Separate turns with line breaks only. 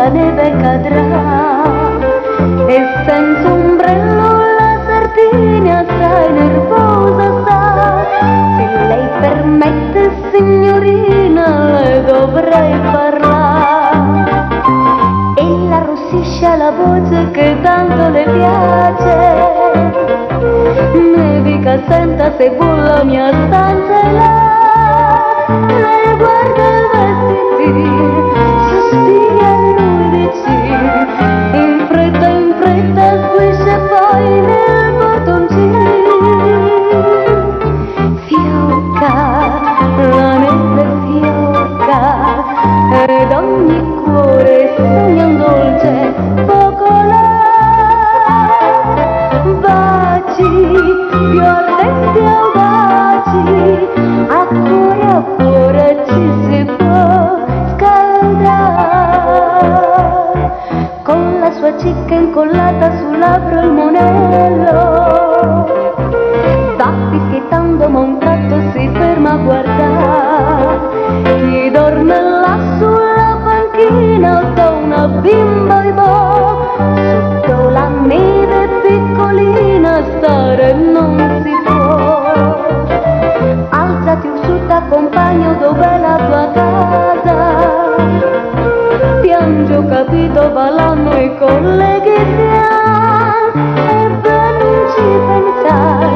la neve cadrà e senza ombrello la sardina assai nervosa sta. Se lei permette, signorina, le dovrei parlare. E la arrossisce la voce che tanto le piace. Mi dica senta se vuole la mia stanza è là. Lei guarda i vestiti, sospira e lui dice, in fretta squisce poi nel bottoncino. Fiocca, la neve fiocca, ed ogni cuore sogna un dolce focolare. Baci, violenti audaci, a cuore ci si può scaldare. Con la sua cicca incollata sul labbro il monello, va fischiettando ma un tratto si ferma a guardare. Chi dorme là sulla panchina da una bimba sotto la neve piccolina stare non si può. Alzati su, t'accompagno, dov'è la tua casa? Piangi, ho capito, ballano i colleghi pian, e ben ci pensare.